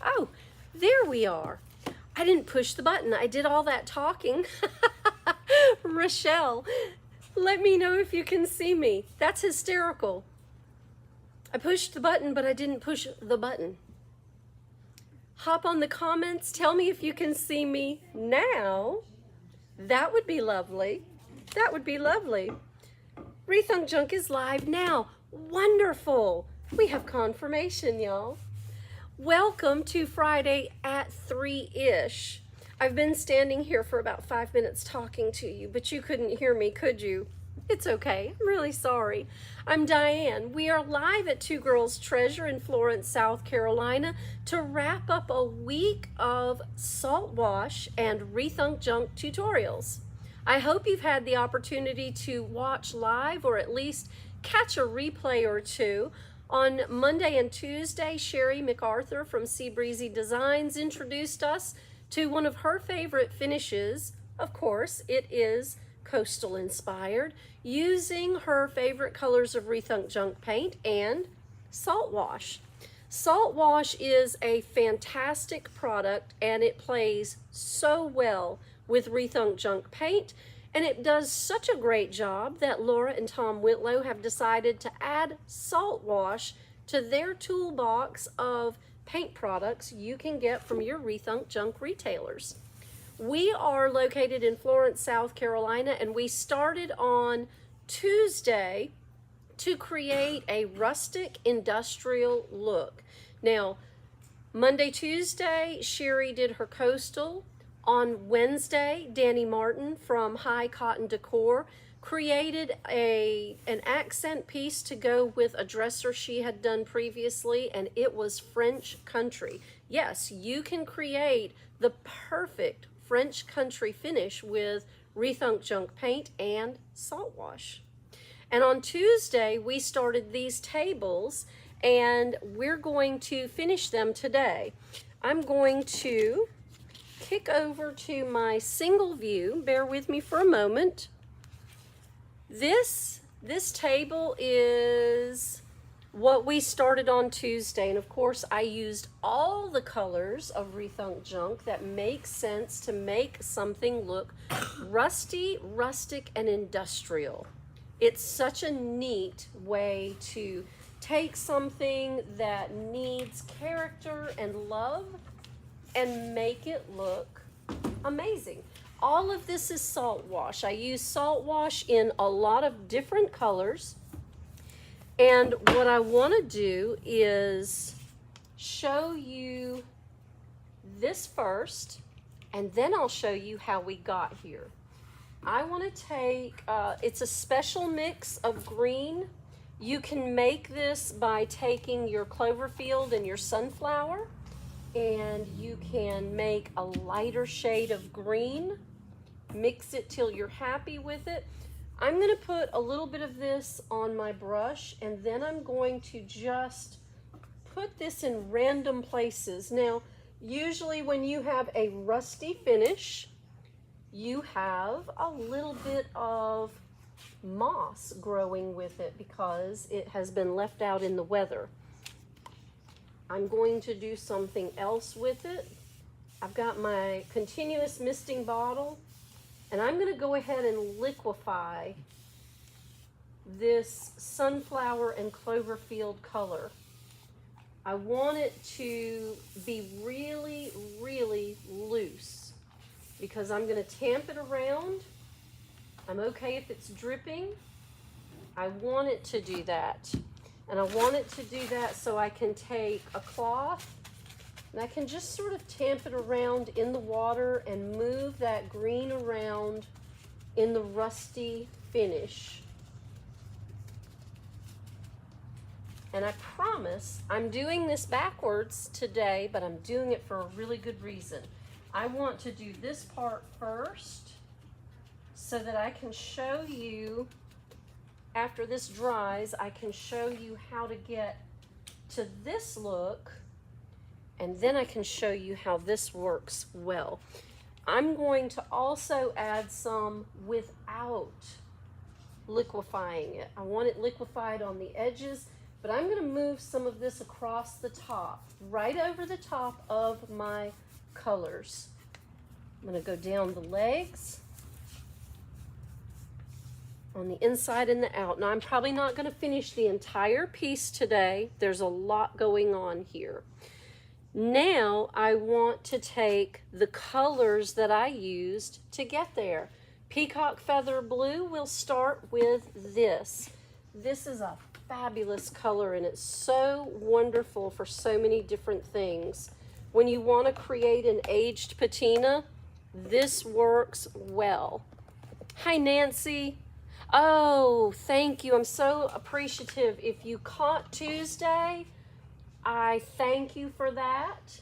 Oh, there we are. I didn't push the button. I did all that talking. Rochelle, let me know if you can see me. That's hysterical. I pushed the button, but I didn't push the button. Hop on the comments. Tell me if you can see me now. That would be lovely. That would be lovely. Rethunk Junk is live now. Wonderful. We have confirmation, y'all. Welcome to Friday at 3-ish. I've been standing here for about 5 minutes talking to you, but you couldn't hear me, could you? It's okay. I'm really sorry. I'm Diane. We are live at Two Girls Treasure in Florence, South Carolina to wrap up a week of Saltwash and Rethunk Junk tutorials. I hope you've had the opportunity to watch live or at least catch a replay or two. On Monday and Tuesday, Sherry MacArthur from Sea Breezy Designs introduced us to one of her favorite finishes. Of course, it is coastal inspired, using her favorite colors of Rethunk Junk paint and Saltwash. Saltwash is a fantastic product and it plays so well with Rethunk Junk paint, and it does such a great job that Laura and Tom Whitlow have decided to add Saltwash to their toolbox of paint products you can get from your Rethunk Junk retailers. We are located in Florence, South Carolina, and we started on Tuesday to create a rustic industrial look. Now, Monday, Tuesday, Sherry did her coastal. On Wednesday, Danny Martin from High Cotton Decor created an accent piece to go with a dresser she had done previously, and it was French country. Yes, you can create the perfect French country finish with Rethunk Junk paint and Saltwash. And on Tuesday, we started these tables, and we're going to finish them today. I'm going to kick over to my single view. Bear with me for a moment. This table is what we started on Tuesday, and of course I used all the colors of Rethunk Junk that make sense to make something look rusty, rustic, and industrial. It's such a neat way to take something that needs character and love and make it look amazing. All of this is Saltwash. I use Saltwash in a lot of different colors. And what I want to do is show you this first, and then I'll show you how we got here. I want to take, it's a special mix of green. You can make this by taking your Cloverfield and your sunflower, and you can make a lighter shade of green, mix it till you're happy with it. I'm going to put a little bit of this on my brush, and then I'm going to just put this in random places. Now, usually when you have a rusty finish, you have a little bit of moss growing with it because it has been left out in the weather. I'm going to do something else with it. I've got my continuous misting bottle, and I'm going to go ahead and liquefy this sunflower and Cloverfield color. I want it to be really, really loose because I'm going to tamp it around. I'm okay if it's dripping. I want it to do that. And I want it to do that so I can take a cloth and I can just sort of tamp it around in the water and move that green around in the rusty finish. And I promise I'm doing this backwards today, but I'm doing it for a really good reason. I want to do this part first so that I can show you, after this dries, I can show you how to get to this look, and then I can show you how this works well. I'm going to also add some without liquefying it. I want it liquefied on the edges But I'm going to move some of this across the top, right over the top of my colors. I'm going to go down the legs, on the inside and the out. Now, I'm probably not going to finish the entire piece today. There's a lot going on here. Now, I want to take the colors that I used to get there. Peacock Feather Blue, we'll start with this. This is a fabulous color, and it's so wonderful for so many different things. When you want to create an aged patina, this works well. Hi, Nancy. Oh, thank you. I'm so appreciative. If you caught Tuesday, I thank you for that.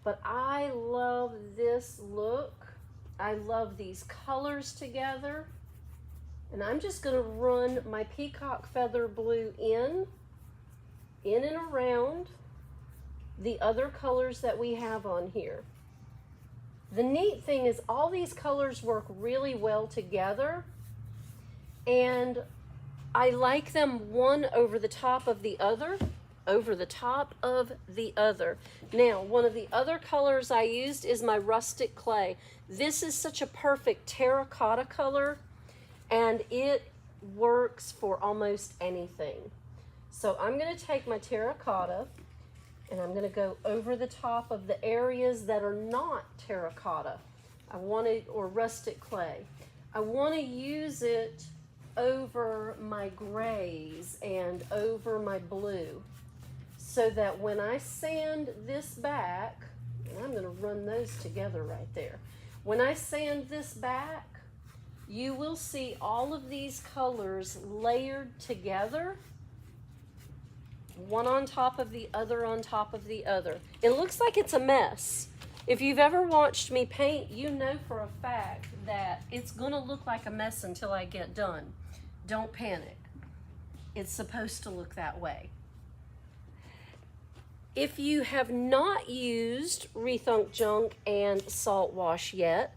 But I love this look. I love these colors together. And I'm just going to run my Peacock Feather Blue in and around the other colors that we have on here. The neat thing is all these colors work really well together, and I like them one over the top of the other, over the top of the other. Now, one of the other colors I used is my Rustic Clay. This is such a perfect terracotta color, and it works for almost anything. So I'm going to take my terracotta, and I'm going to go over the top of the areas that are not terracotta. Or rustic clay. I want to use it over my grays and over my blue, so that when I sand this back, and I'm going to run those together right there. When I sand this back, you will see all of these colors layered together, one on top of the other on top of the other. It looks like it's a mess. If you've ever watched me paint, you know for a fact that it's going to look like a mess until I get done. Don't panic. It's supposed to look that way. If you have not used Rethunk Junk and Saltwash yet,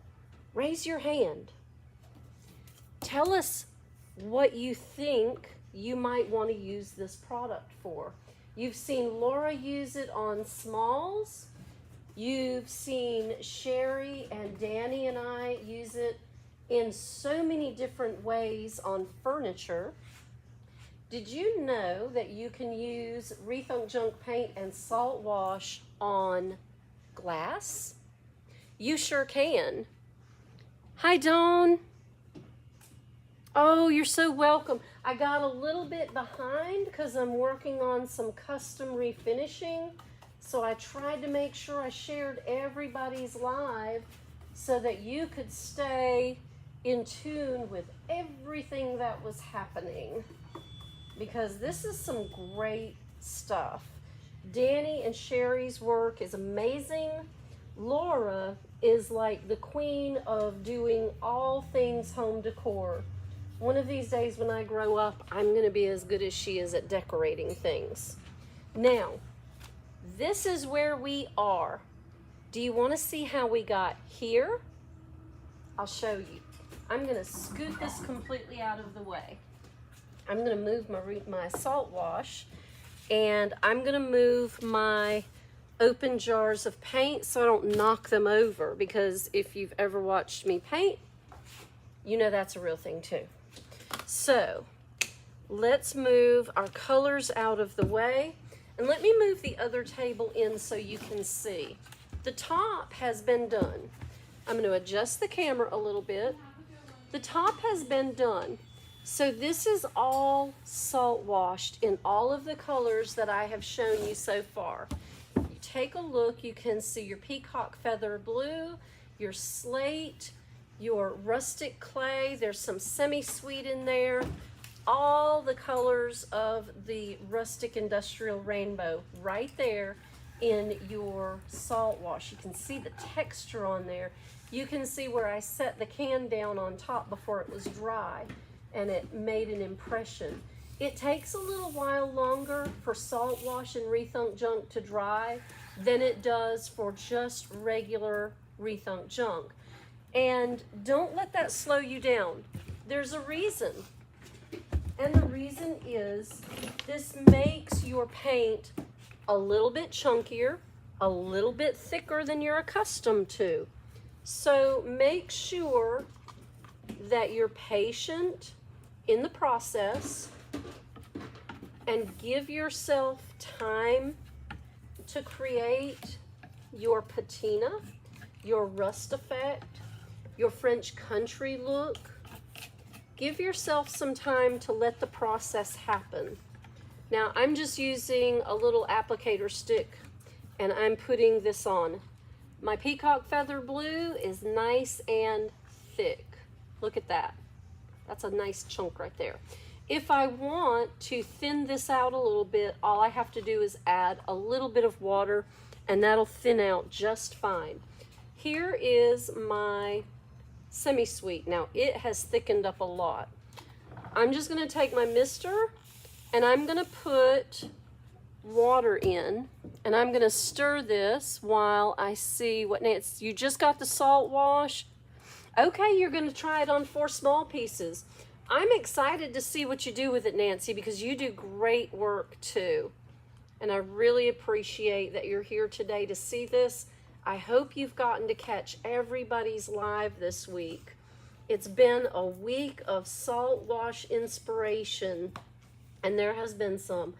raise your hand. Tell us what you think you might want to use this product for. You've seen Laura use it on smalls. You've seen Sherry and Danny and I use it in so many different ways on furniture. Did you know that you can use Rethunk Junk paint and Saltwash on glass? You sure can. Hi, Dawn. Oh, you're so welcome. I got a little bit behind because I'm working on some custom refinishing. So I tried to make sure I shared everybody's live so that you could stay in tune with everything that was happening, because this is some great stuff. Danny and Sherry's work is amazing. Laura is like the queen of doing all things home decor. One of these days when I grow up, I'm going to be as good as she is at decorating things. Now, this is where we are. Do you want to see how we got here? I'll show you. I'm going to scoot this completely out of the way. I'm going to move my Saltwash, and I'm going to move my open jars of paint so I don't knock them over, because if you've ever watched me paint, you know that's a real thing too. So let's move our colors out of the way, and let me move the other table in so you can see. The top has been done. I'm going to adjust the camera a little bit. The top has been done. So this is all salt washed in all of the colors that I have shown you so far. You take a look, you can see your Peacock Feather Blue, your Slate, your Rustic Clay, there's some semi-sweet in there, all the colors of the Rustic Industrial Rainbow right there in your salt wash. You can see the texture on there. You can see where I set the can down on top before it was dry, and it made an impression. It takes a little while longer for Saltwash and Rethunk Junk to dry than it does for just regular Rethunk Junk. And don't let that slow you down. There's a reason. And the reason is this makes your paint a little bit chunkier, a little bit thicker than you're accustomed to. So make sure that you're patient in the process and give yourself time to create your patina, your rust effect, your French country look. Give yourself some time to let the process happen. Now I'm just using a little applicator stick and I'm putting this on. My peacock feather blue is nice and thick. Look at that. That's a nice chunk right there. If I want to thin this out a little bit, all I have to do is add a little bit of water and that'll thin out just fine. Here is my semi-sweet. Now it has thickened up a lot. I'm just gonna take my mister and I'm gonna put water in and I'm gonna stir this while I see what Nancy, you just got the salt wash. Okay, you're gonna try it on 4 small pieces. I'm excited to see what you do with it, Nancy, because you do great work too. And I really appreciate that you're here today to see this. I hope you've gotten to catch everybody's live this week. It's been a week of Saltwash inspiration, and there has been some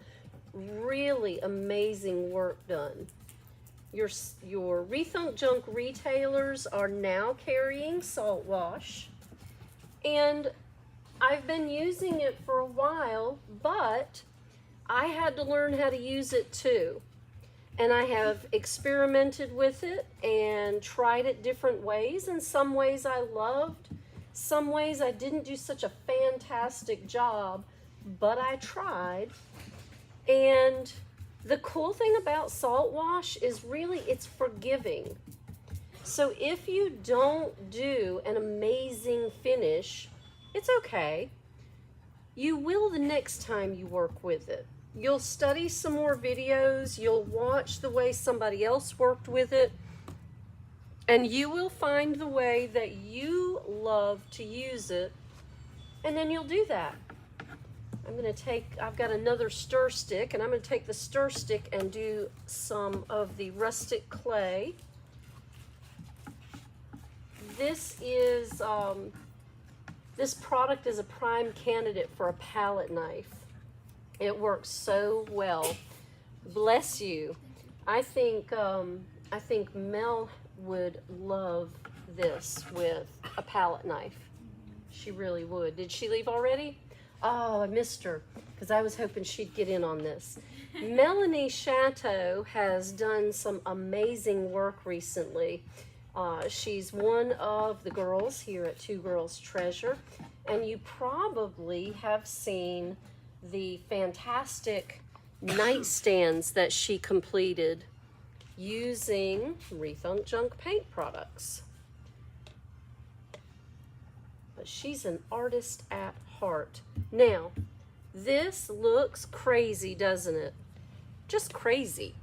really amazing work done. Your Rethunk Junk retailers are now carrying Saltwash, and I've been using it for a while, but I had to learn how to use it too. And I have experimented with it and tried it different ways. And some ways I loved, some ways I didn't do such a fantastic job, but I tried. And the cool thing about Saltwash is really it's forgiving. So if you don't do an amazing finish, it's okay. You will the next time you work with it. You'll study some more videos, you'll watch the way somebody else worked with it, and you will find the way that you love to use it, and then you'll do that. I've got another stir stick, and I'm gonna take the stir stick and do some of the Rustic clay. This is, this product is a prime candidate for a palette knife. It works so well. Bless you. I think Mel would love this with a palette knife. She really would. Did she leave already? Oh, I missed her because I was hoping she'd get in on this. Melanie Chateau has done some amazing work recently. She's one of the girls here at Two Girls Treasure, and you probably have seen the fantastic nightstands that she completed using Rethunk Junk paint products. But she's an artist at heart. Now, this looks crazy, doesn't it? Just crazy.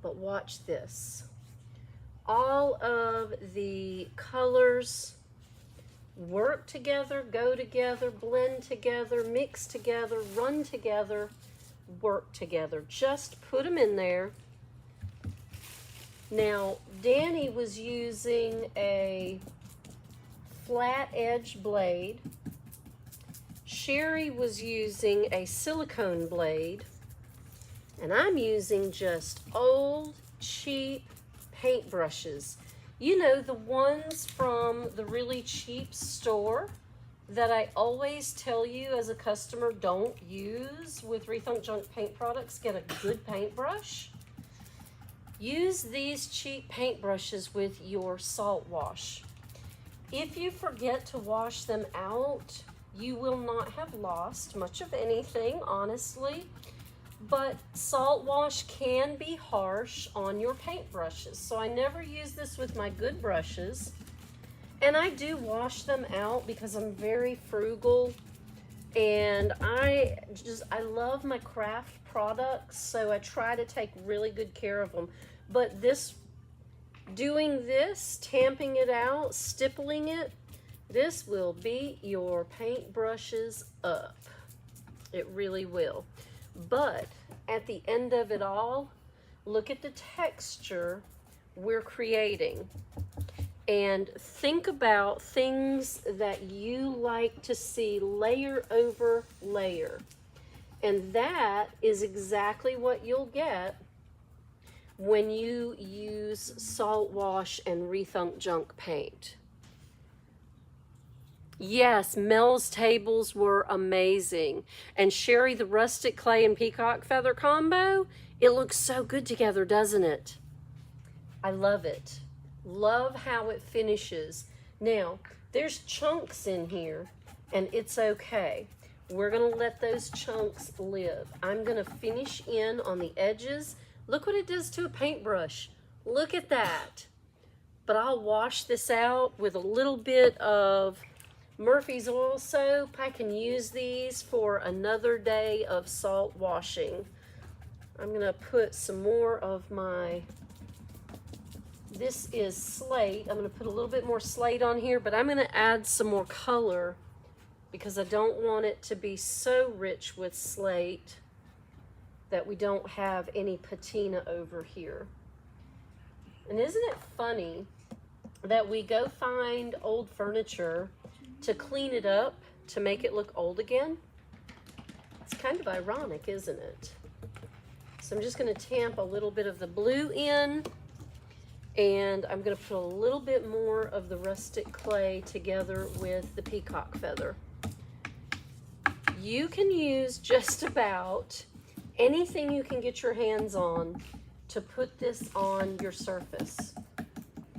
But watch this. All of the colors work together, go together, blend together, mix together, run together, work together. Just put them in there. Now, Danny was using a flat edge blade. Sherry was using a silicone blade. And I'm using just old, cheap paintbrushes. You know, the ones from the really cheap store that I always tell you as a customer don't use with Rethunk Junk paint products. Get a good paintbrush. Use these cheap paintbrushes with your Saltwash. If you forget to wash them out, you will not have lost much of anything, honestly. But Saltwash can be harsh on your paintbrushes. So I never use this with my good brushes. And I do wash them out because I'm very frugal. And I love my craft products, so I try to take really good care of them. But doing this, tamping it out, stippling it, This will beat your paintbrushes up. It really will. But at the end of it all, look at the texture we're creating. And think about things that you like to see layer over layer. And that is exactly what you'll get when you use Saltwash and Rethunk junk paint. Yes, Mel's tables were amazing. And Sherry, the rustic clay and peacock feather combo, it looks so good together, doesn't it? I love it. Love how it finishes. Now, there's chunks in here, and it's okay. We're gonna let those chunks live. I'm gonna finish in on the edges. Look what it does to a paintbrush. Look at that. But I'll wash this out with a little bit of Murphy's oil soap. I can use these for another day of salt washing. I'm gonna put some more of my, this is slate. I'm gonna put a little bit more slate on here, but I'm gonna add some more color because I don't want it to be so rich with slate that we don't have any patina over here. And isn't it funny that we go find old furniture to clean it up to make it look old again? It's kind of ironic, isn't it? So I'm just going to tamp a little bit of the blue in, and I'm going to put a little bit more of the rustic clay together with the peacock feather. You can use just about anything you can get your hands on to put this on your surface.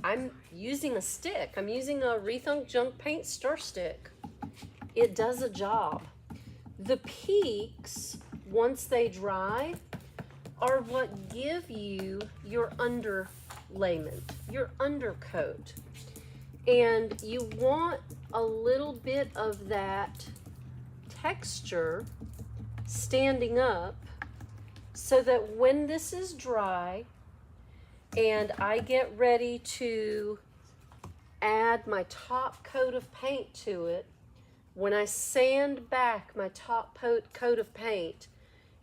I'm using a stick. I'm using a Rethunk Junk Paint Stir Stick. It does a job. The peaks, once they dry, are what give you your underlayment, your undercoat. And you want a little bit of that texture standing up so that when this is dry and I get ready to add my top coat of paint to it, when I sand back my top coat of paint,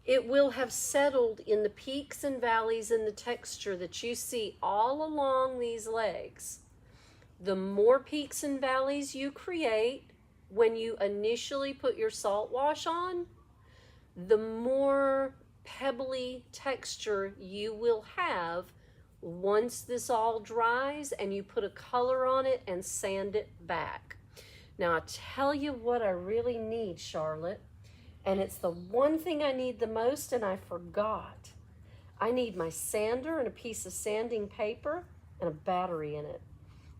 it will have settled in the peaks and valleys in the texture that you see all along these legs. The more peaks and valleys you create when you initially put your salt wash on, the more pebbly texture you will have once this all dries and you put a color on it and sand it back. Now I tell you what I really need, Charlotte, and it's the one thing I need the most and I forgot. I need my sander and a piece of sanding paper and a battery in it.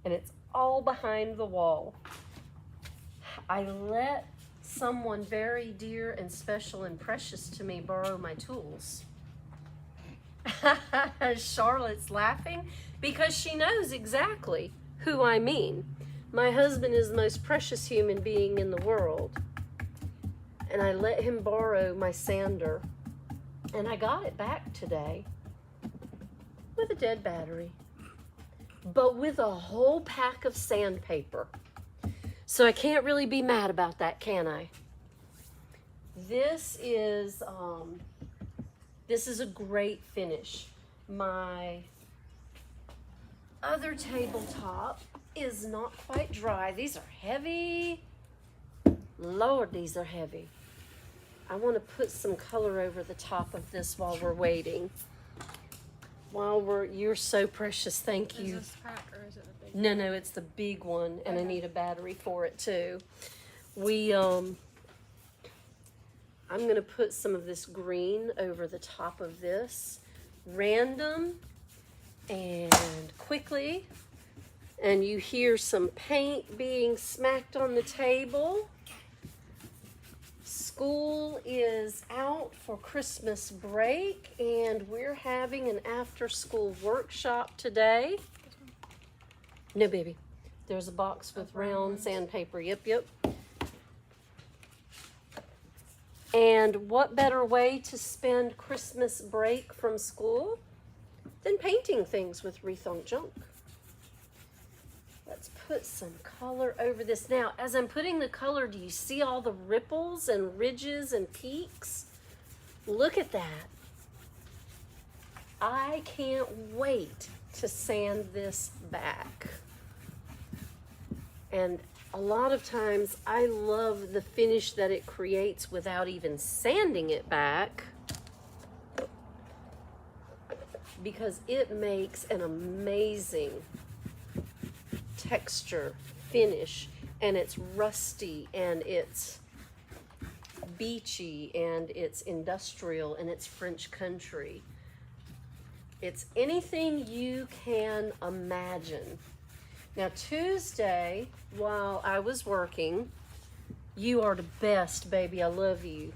And it's all behind the wall. I let someone very dear and special and precious to me borrow my tools. Charlotte's laughing because she knows exactly who I mean. My husband is the most precious human being in the world. And I let him borrow my sander. And I got it back today with a dead battery, but with a whole pack of sandpaper. So I can't really be mad about that, can I? This is a great finish. My other tabletop is not quite dry. These are heavy. Lord, these are heavy. I want to put some color over the top of this while we're waiting. You're so precious, thank you. Is this pack or is it the big one? No, it's the big one, and okay. I need a battery for it too. I'm gonna put some of this green over the top of this, random and quickly, and you hear some paint being smacked on the table. School is out for Christmas break, and we're having an after-school workshop today. No, baby. There's a box with round sandpaper. Yep. And what better way to spend Christmas break from school than painting things with Rethunk Junk? Let's put some color over this. Now, as I'm putting the color, do you see all the ripples and ridges and peaks? Look at that. I can't wait to sand this back. And a lot of times I love the finish that it creates without even sanding it back, because it makes an amazing texture finish, and it's rusty and it's beachy and it's industrial and it's French country. It's anything you can imagine. Now, Tuesday, while I was working, you are the best, baby. I love you.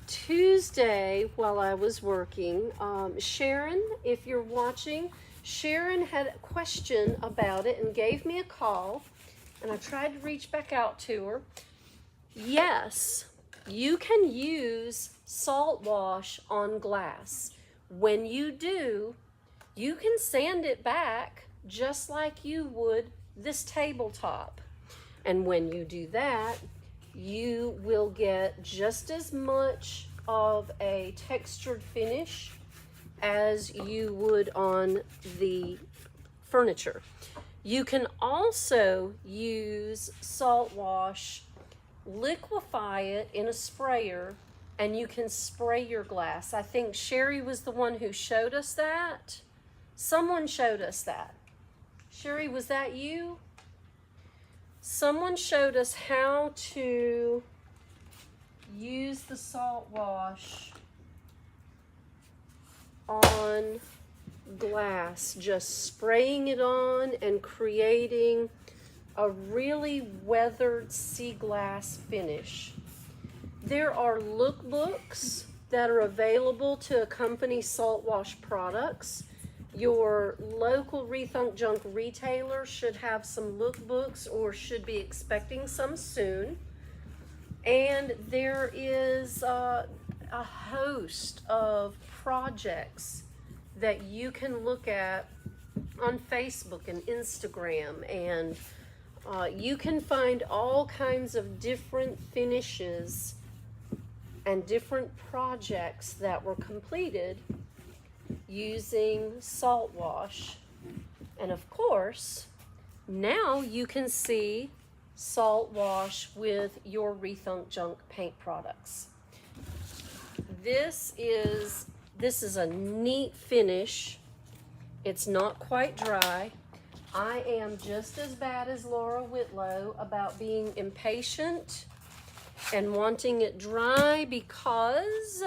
Tuesday, while I was working, Sharon, if you're watching, Sharon had a question about it and gave me a call, and I tried to reach back out to her. Yes, you can use Saltwash on glass. When you do, you can sand it back just like you would this tabletop. And when you do that, you will get just as much of a textured finish as you would on the furniture. You can also use Saltwash, liquefy it in a sprayer, and you can spray your glass. I think Sherry was the one who showed us that. Someone showed us that. Sherry, was that you? Someone showed us how to use the Saltwash on glass, just spraying it on and creating a really weathered sea glass finish. There are lookbooks that are available to accompany Saltwash products. Your local Rethunk Junk retailer should have some lookbooks or should be expecting some soon. And there is a host of projects that you can look at on Facebook and Instagram, and you can find all kinds of different finishes and different projects that were completed using Saltwash. And of course, now you can see Saltwash with your Rethunk Junk paint products. This is a neat finish. It's not quite dry. I am just as bad as Laura Whitlow about being impatient and wanting it dry, because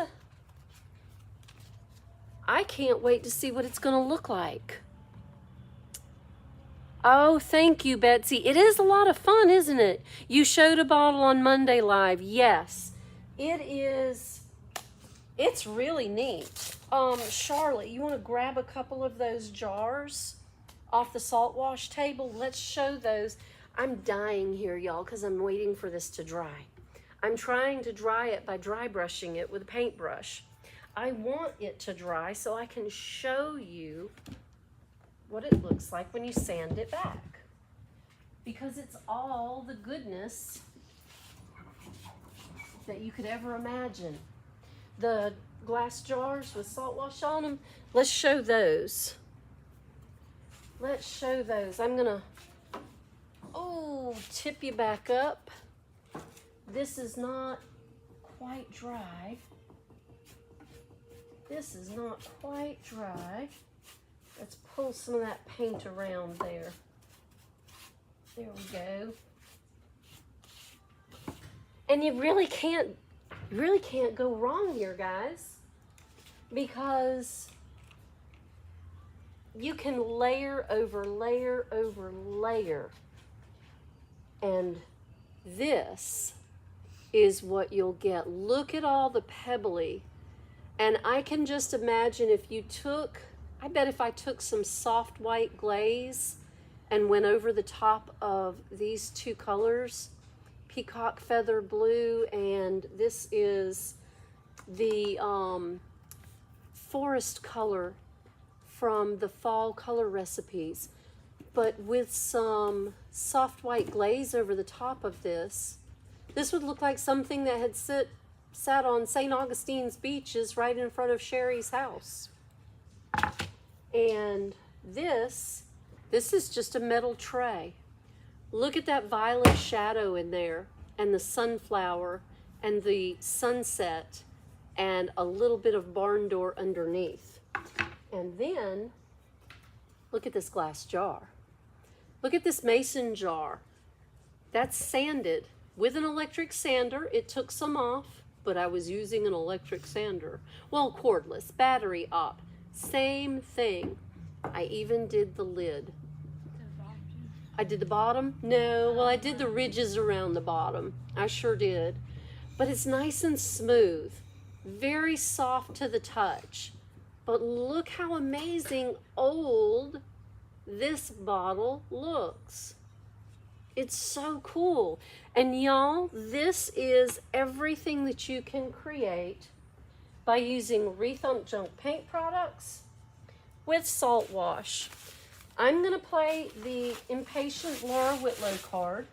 I can't wait to see what it's going to look like. Oh, thank you, Betsy. It is a lot of fun, isn't it? You showed a bottle on Monday Live. Yes, it is. It's really neat. Charlotte, you want to grab a couple of those jars off the Saltwash table? Let's show those. I'm dying here, y'all, because I'm waiting for this to dry. I'm trying to dry it by dry brushing it with a paintbrush. I want it to dry so I can show you what it looks like when you sand it back, because it's all the goodness that you could ever imagine. The glass jars with Saltwash on them, let's show those. Let's show those. I'm gonna, tip you back up. This is not quite dry. This is not quite dry. Let's pull some of that paint around there. There we go. And you really can't go wrong here, guys, because you can layer over layer over layer. And this is what you'll get. Look at all the pebbly. And I can just imagine if you took, I bet if I took some soft white glaze and went over the top of these two colors, peacock feather blue, and this is the forest color from the fall color recipes, but with some soft white glaze over the top of this. This would look like something that had sat on St. Augustine's beaches right in front of Sherry's house. And this is just a metal tray. Look at that violet shadow in there, and the sunflower, and the sunset, and a little bit of barn door underneath. And then, look at this glass jar. Look at this mason jar. That's sanded with an electric sander. It took some off, but I was using an electric sander. Well, cordless, battery op, same thing. I even did the lid. I did the bottom? No, well, I did the ridges around the bottom. I sure did. But it's nice and smooth, very soft to the touch. But look how amazing old this bottle looks. It's so cool. And y'all, this is everything that you can create by using Rethunk junk paint products with Saltwash. I'm gonna play the Impatient Laura Whitlow card,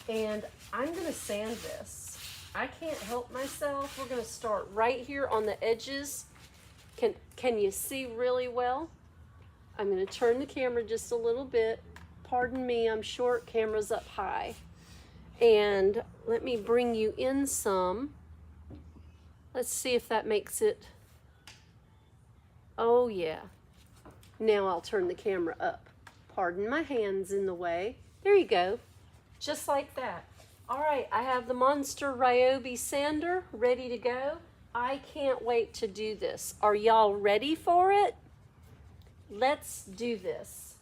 and I'm gonna sand this. I can't help myself. We're gonna start right here on the edges. Can you see really well? I'm gonna turn the camera just a little bit. Pardon me, I'm short, camera's up high. And let me bring you in some. Let's see if that makes it. Oh yeah. Now I'll turn the camera up. Pardon my hands in the way. There you go. Just like that. All right, I have the Monster Ryobi sander ready to go. I can't wait to do this. Are y'all ready for it? Let's do this.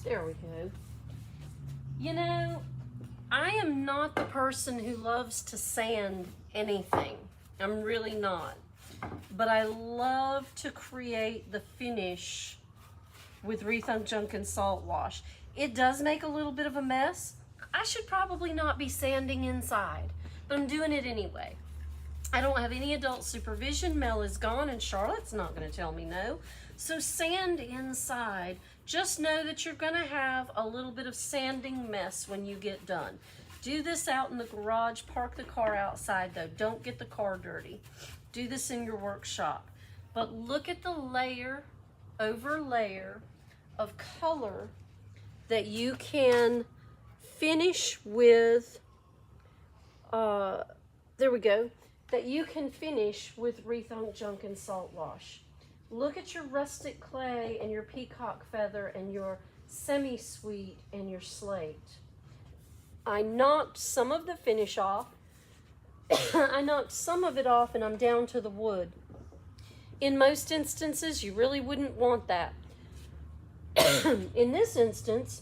There we go. You know, I am not the person who loves to sand anything. I'm really not. But I love to create the finish with Rethunk Junk and Saltwash. It does make a little bit of a mess. I should probably not be sanding inside, but I'm doing it anyway. I don't have any adult supervision. Mel is gone and Charlotte's not going to tell me no. So sand inside. Just know that you're going to have a little bit of sanding mess when you get done. Do this out in the garage. Park the car outside though. Don't get the car dirty. Do this in your workshop. But look at the layer over layer of color that you can finish with, there we go, that you can finish with Rethunk Junk and Saltwash. Look at your rustic clay and your peacock feather and your semi-sweet and your slate. I knocked some of the finish off. I knocked some of it off and I'm down to the wood. In most instances, you really wouldn't want that. In this instance,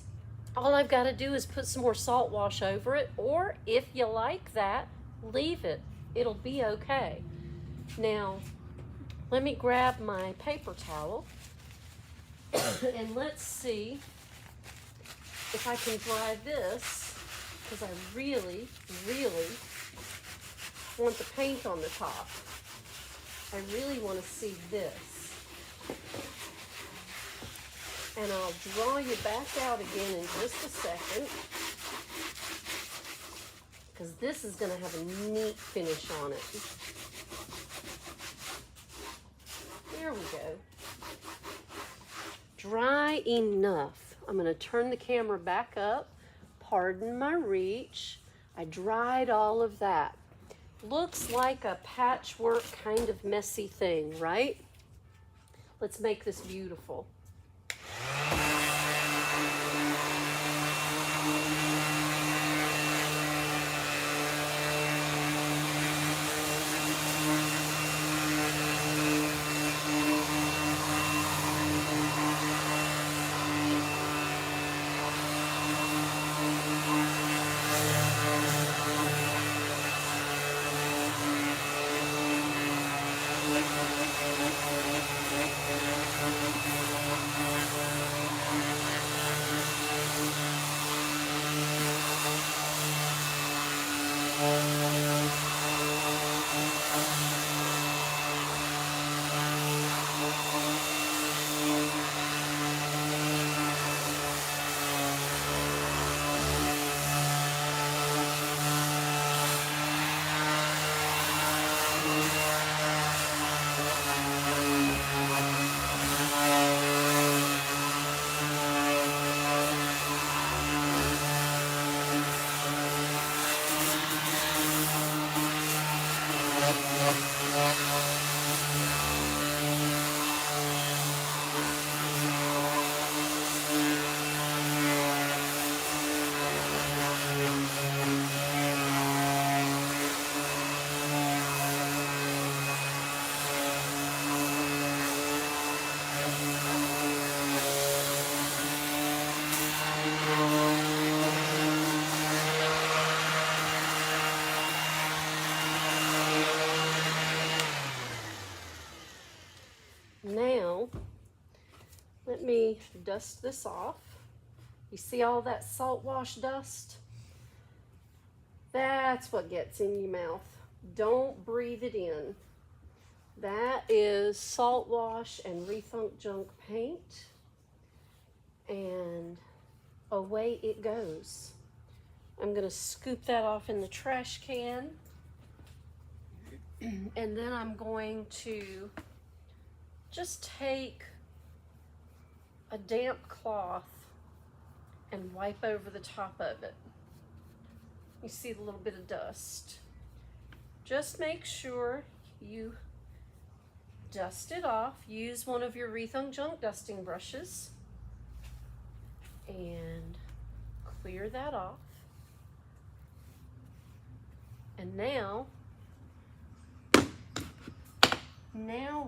all I've got to do is put some more Saltwash over it, or if you like that, leave it. It'll be okay. Now, let me grab my paper towel and let's see if I can dry this, because I really, really want the paint on the top. I really want to see this. And I'll draw you back out again in just a second, because this is going to have a neat finish on it. There we go. Dry enough. I'm going to turn the camera back up. Pardon my reach. I dried all of that. Looks like a patchwork kind of messy thing, right? Let's make this beautiful. Now, let me dust this off. You see all that Saltwash dust? That's what gets in your mouth. Don't breathe it in. That is Saltwash and Rethunk junk paint. And away it goes. I'm going to scoop that off in the trash can. And then I'm going to just take a damp cloth and wipe over the top of it. You see the little bit of dust. Just make sure you dust it off. Use one of your Rethunk junk dusting brushes and clear that off. And now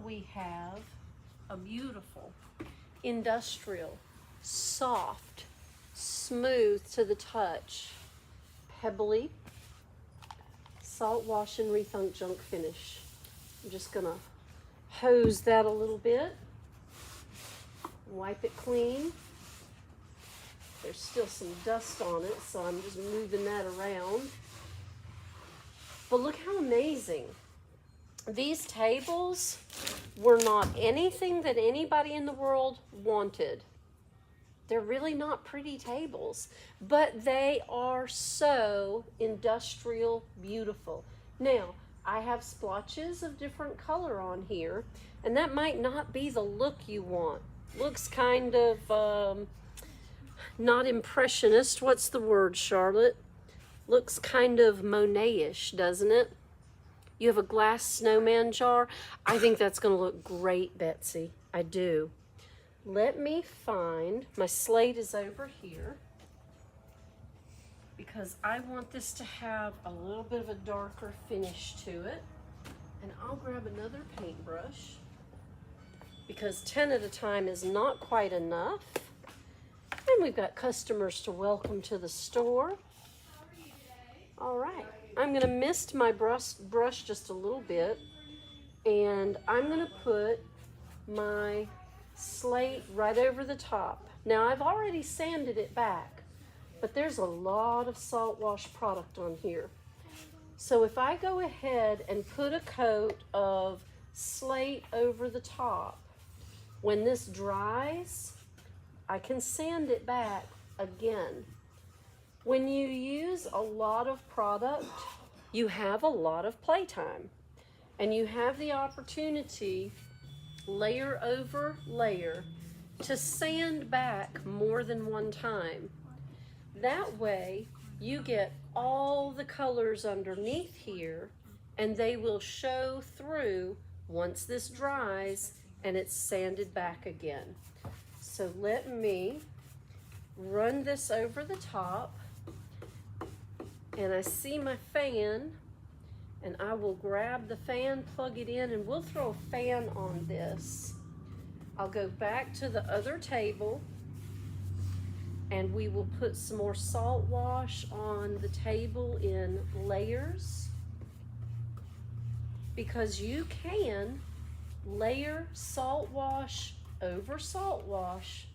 we have a beautiful, industrial, soft, smooth to the touch, pebbly Saltwash and Rethunk junk finish. I'm just gonna hose that a little bit, wipe it clean. There's still some dust on it, so I'm just moving that around. But look how amazing. These tables were not anything that anybody in the world wanted. They're really not pretty tables, but they are so industrial beautiful. Now, I have splotches of different color on here, and that might not be the look you want. Looks kind of, not impressionist. What's the word, Charlotte? Looks kind of Monet-ish, doesn't it? You have a glass snowman jar. I think that's going to look great, Betsy. I do. Let me find, my slate is over here, because I want this to have a little bit of a darker finish to it. And I'll grab another paintbrush, because 10 at a time is not quite enough. And we've got customers to welcome to the store. All right, I'm gonna mist my brush just a little bit, and I'm gonna put my slate right over the top. Now, I've already sanded it back, but there's a lot of Saltwash product on here. So if I go ahead and put a coat of slate over the top, when this dries, I can sand it back again. When you use a lot of product, you have a lot of playtime, and you have the opportunity, layer over layer, to sand back more than one time. That way, you get all the colors underneath here, and they will show through once this dries and it's sanded back again. So let me run this over the top, and I see my fan, and I will grab the fan, plug it in, and we'll throw a fan on this. I'll go back to the other table, and we will put some more Saltwash on the table in layers, because you can layer Saltwash over Saltwash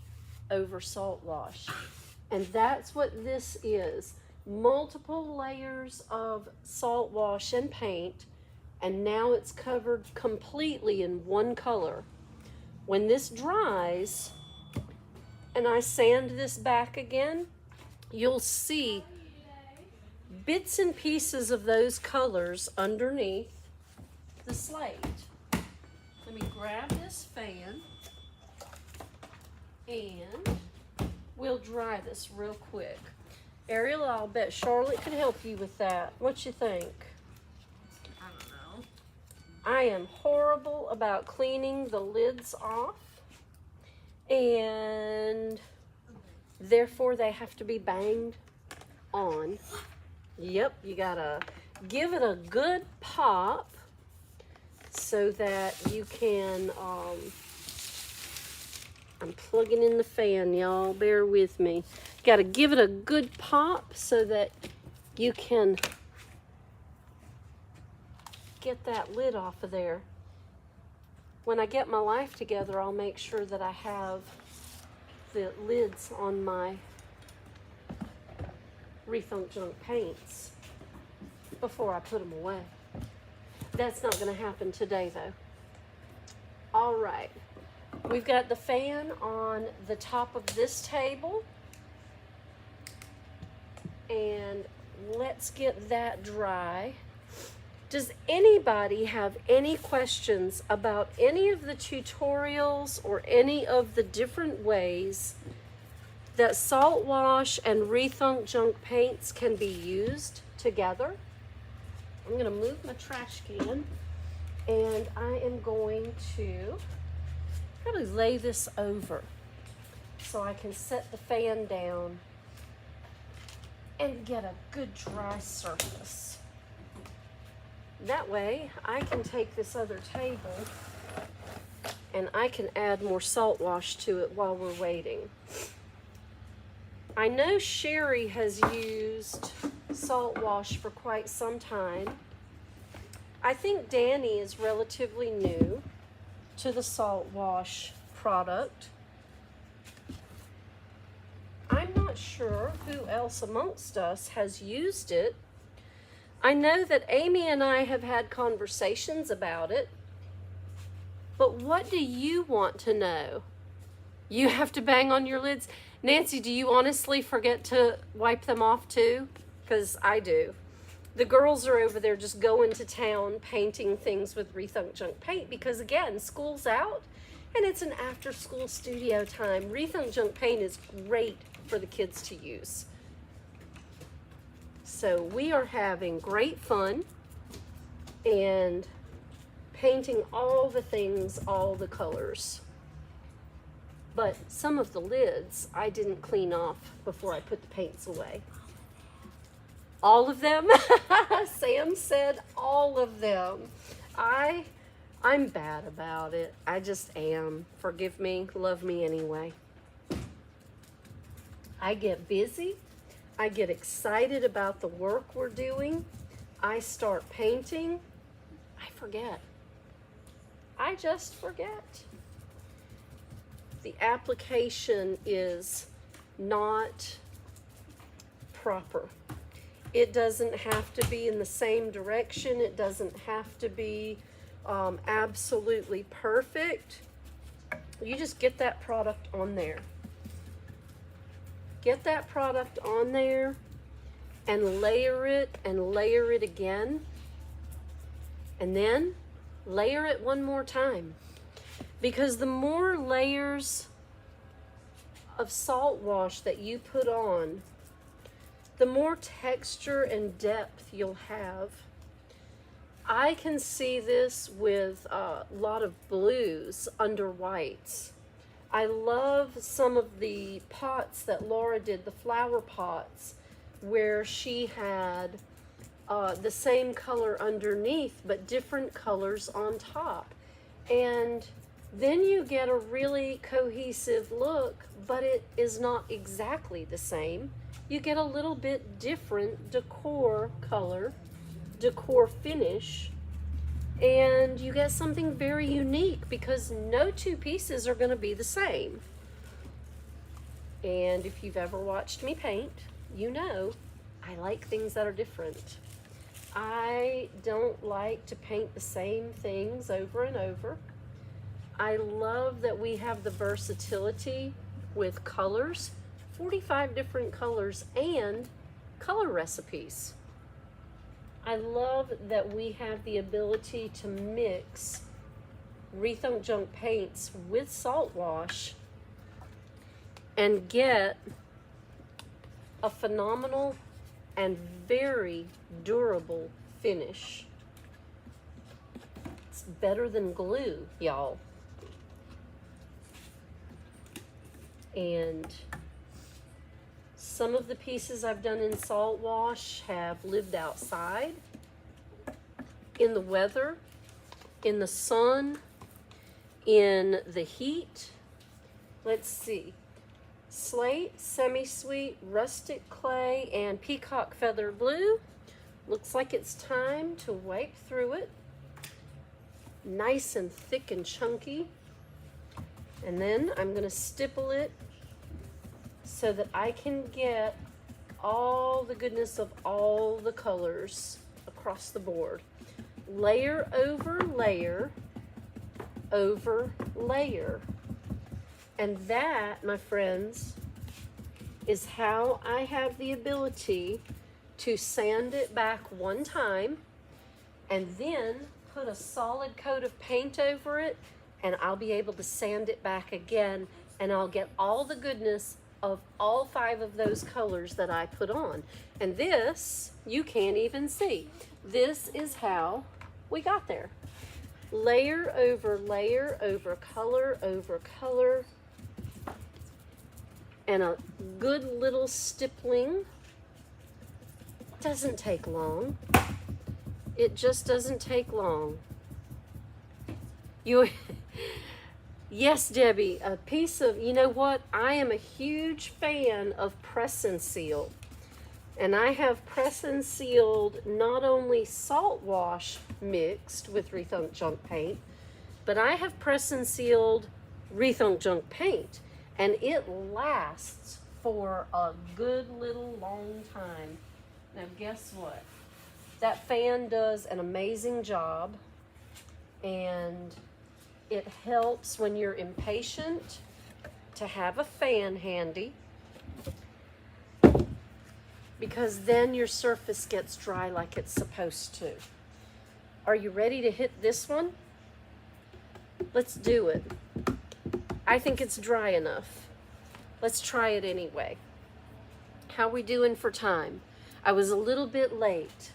over Saltwash. And that's what this is. Multiple layers of Saltwash and paint, and now it's covered completely in one color. When this dries and I sand this back again, you'll see bits and pieces of those colors underneath the slate. Let me grab this fan and we'll dry this real quick. Ariel, I'll bet Charlotte could help you with that. What you think? I don't know. I am horrible about cleaning the lids off, and therefore they have to be banged on. Yep, you gotta give it a good pop so that you can, I'm plugging in the fan, y'all, bear with me. Gotta give it a good pop so that you can get that lid off of there. When I get my life together, I'll make sure that I have the lids on my Rethunk junk paints before I put them away. That's not going to happen today, though. All right, we've got the fan on the top of this table, and let's get that dry. Does anybody have any questions about any of the tutorials or any of the different ways that Saltwash and Rethunk junk paints can be used together? I'm going to move my trash can, and I am going to probably lay this over so I can set the fan down and get a good dry surface. That way I can take this other table and I can add more Saltwash to it while we're waiting. I know Sherry has used Saltwash for quite some time. I think Danny is relatively new to the Saltwash product. I'm not sure who else amongst us has used it. I know that Amy and I have had conversations about it, but what do you want to know? You have to bang on your lids. Nancy, do you honestly forget to wipe them off too? Because I do. The girls are over there just going to town painting things with Rethunk junk paint because, again, school's out and it's an after-school studio time. Rethunk junk paint is great for the kids to use. So we are having great fun and painting all the things, all the colors. But some of the lids I didn't clean off before I put the paints away. All of them? Sam said all of them. I'm bad about it. I just am. Forgive me, love me anyway. I get busy. I get excited about the work we're doing. I start painting. I forget. I just forget. The application is not proper. It doesn't have to be in the same direction. It doesn't have to be absolutely perfect. You just get that product on there. Get that product on there and layer it again, and then layer it one more time. Because the more layers of Saltwash that you put on, the more texture and depth you'll have. I can see this with a lot of blues under whites. I love some of the pots that Laura did, the flower pots, where she had the same color underneath, but different colors on top. And then you get a really cohesive look, but it is not exactly the same. You get a little bit different decor color, decor finish, and you get something very unique because no two pieces are going to be the same. And if you've ever watched me paint, you know I like things that are different. I don't like to paint the same things over and over. I love that we have the versatility with colors, 45 different colors and color recipes. I love that we have the ability to mix Rethunk Junk paints with Saltwash and get a phenomenal and very durable finish. It's better than glue, y'all. And some of the pieces I've done in Saltwash have lived outside, in the weather, in the sun, in the heat. Let's see. Slate, semi-sweet, rustic clay, and peacock feather blue. Looks like it's time to wipe through it. Nice and thick and chunky. And then I'm going to stipple it so that I can get all the goodness of all the colors across the board. Layer over layer over layer. And that, my friends, is how I have the ability to sand it back one time and then put a solid coat of paint over it, and I'll be able to sand it back again, and I'll get all the goodness of all 5 of those colors that I put on. And this, you can't even see. This is how we got there. Layer over color, and a good little stippling. Doesn't take long. It just doesn't take long. Yes, Debbie, a piece of, you know what? I am a huge fan of press and seal. And I have press and sealed not only Saltwash mixed with Rethunk Junk paint, but I have press and sealed Rethunk Junk paint. And it lasts for a good little long time. Now guess what? That fan does an amazing job, and it helps when you're impatient to have a fan handy, because then your surface gets dry like it's supposed to. Are you ready to hit this one? Let's do it. I think it's dry enough. Let's try it anyway. How we doing for time? I was a little bit late.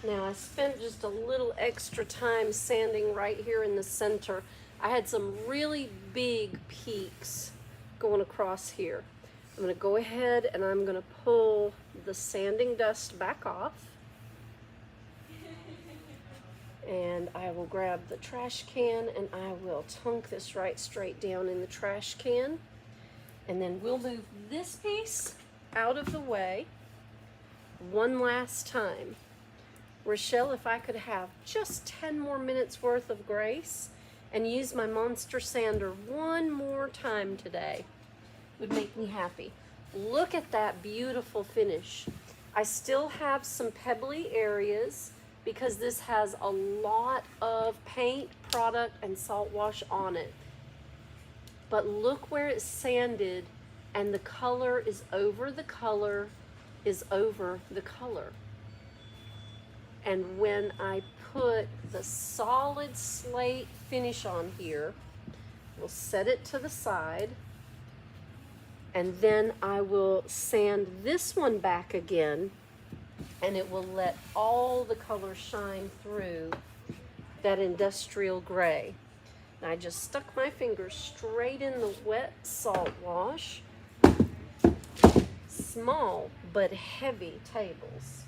Now I spent just a little extra time sanding right here in the center. I had some really big peaks going across here. I'm going to go ahead and I'm going to pull the sanding dust back off. And I will grab the trash can and I will tunk this right straight down in the trash can. And then we'll move this piece out of the way one last time. Rochelle, if I could have just 10 more minutes worth of grace and use my monster sander one more time today, would make me happy. Look at that beautiful finish. I still have some pebbly areas because this has a lot of paint, product, and salt wash on it. But look where it's sanded and the color is over the color is over the color. And when I put the solid slate finish on here, we'll set it to the side. And then I will sand this one back again, and it will let all the color shine through that industrial gray. And I just stuck my fingers straight in the wet salt wash. Small but heavy tables.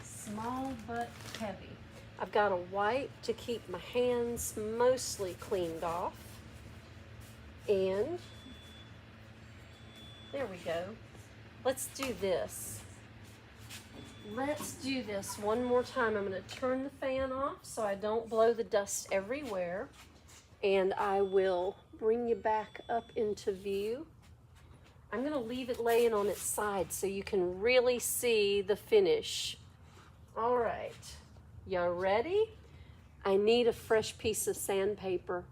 Small but heavy. I've got a wipe to keep my hands mostly cleaned off. And there we go. Let's do this. Let's do this one more time. I'm going to turn the fan off so I don't blow the dust everywhere. And I will bring you back up into view. I'm going to leave it laying on its side so you can really see the finish. All right, you ready? I need a fresh piece of sandpaper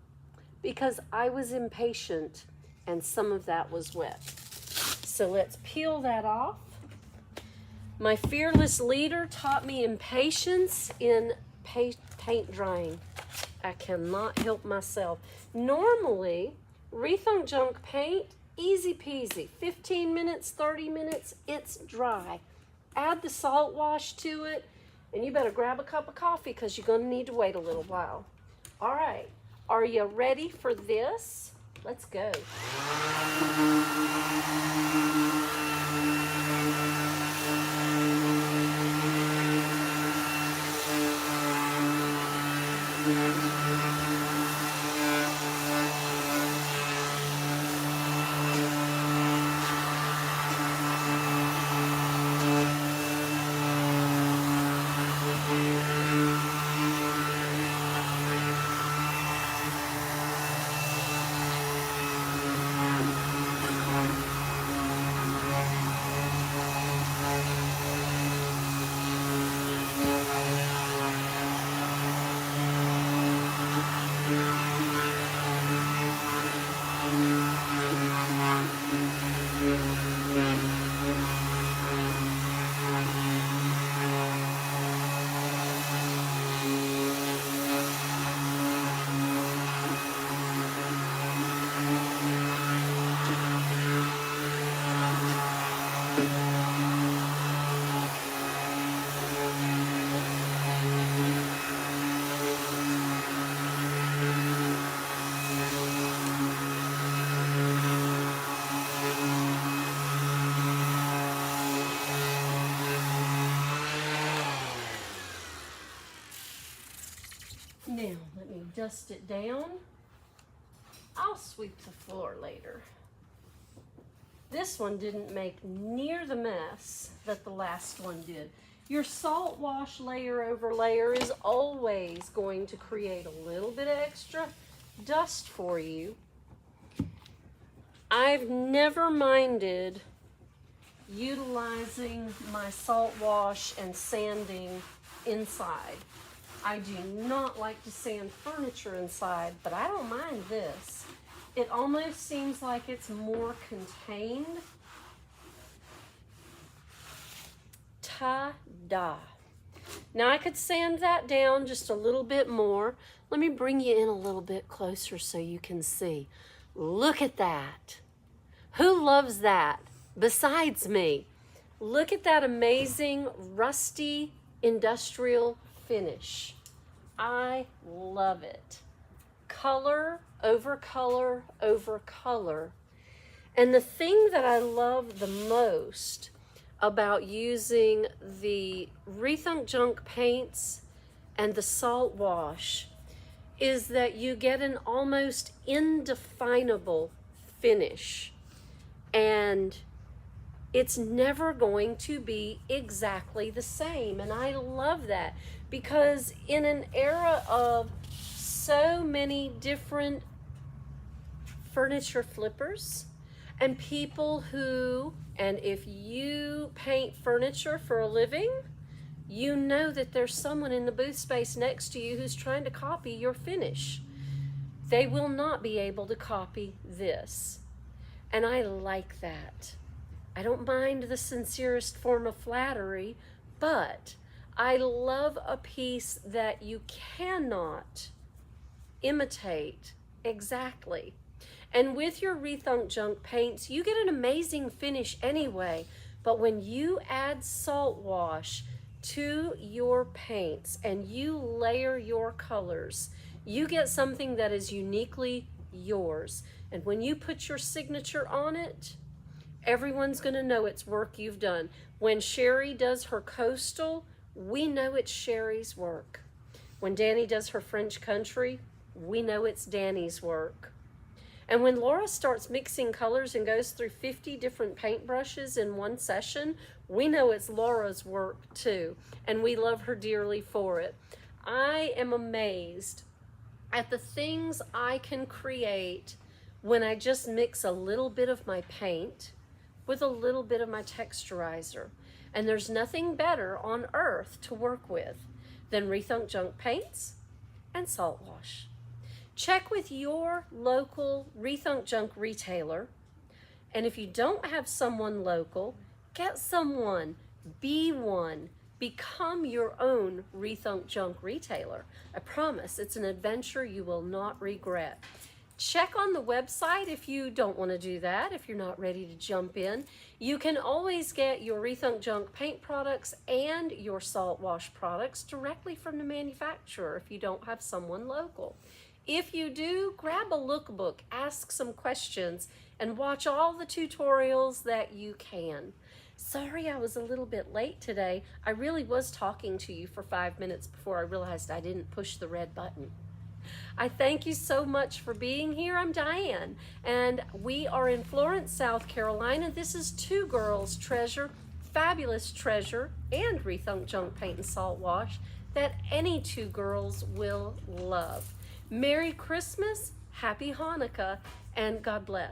because I was impatient and some of that was wet. So let's peel that off. My fearless leader taught me impatience in paint drying. I cannot help myself. Normally, Rethunk junk paint, easy peasy. 15 minutes, 30 minutes, it's dry. Add the salt wash to it, and you better grab a cup of coffee because you're going to need to wait a little while. All right, are you ready for this? Let's go. Now, let me dust it down. I'll sweep the floor later. This one didn't make near the mess that the last one did. Your salt wash layer over layer is always going to create a little bit of extra dust for you. I've never minded utilizing my salt wash and sanding inside. I do not like to sand furniture inside, but I don't mind this. It almost seems like it's more contained. Ta-da. Now I could sand that down just a little bit more. Let me bring you in a little bit closer so you can see. Look at that. Who loves that besides me? Look at that amazing rusty industrial finish. I love it. Color over color over color. And the thing that I love the most about using the Rethunk Junk paints and the Saltwash is that you get an almost indefinable finish. And it's never going to be exactly the same. And I love that because in an era of so many different furniture flippers and people who, and if you paint furniture for a living, you know that there's someone in the booth space next to you who's trying to copy your finish. They will not be able to copy this. And I like that. I don't mind the sincerest form of flattery, but I love a piece that you cannot imitate exactly. And with your Rethunk Junk paints, you get an amazing finish anyway, but when you add Saltwash to your paints and you layer your colors, you get something that is uniquely yours. And when you put your signature on it, everyone's going to know it's work you've done. When Sherry does her coastal, we know it's Sherry's work. When Danny does her French country, we know it's Danny's work. And when Laura starts mixing colors and goes through 50 different paintbrushes in one session, we know it's Laura's work too. And we love her dearly for it. I am amazed at the things I can create when I just mix a little bit of my paint with a little bit of my texturizer. And there's nothing better on earth to work with than Rethunk Junk paints and Saltwash. Check with your local Rethunk Junk retailer. And if you don't have someone local, get someone, be one, become your own Rethunk Junk retailer. I promise it's an adventure you will not regret. Check on the website if you don't want to do that, if you're not ready to jump in. You can always get your Rethunk Junk paint products and your Saltwash products directly from the manufacturer if you don't have someone local. If you do, grab a lookbook, ask some questions, and watch all the tutorials that you can. Sorry I was a little bit late today. I really was talking to you for 5 minutes before I realized I didn't push the red button. I thank you so much for being here. I'm Diane, and we are in Florence, South Carolina. This is Two Girls Treasure, fabulous treasure, and Rethunk Junk Paint and Saltwash that any two girls will love. Merry Christmas, Happy Hanukkah, and God bless.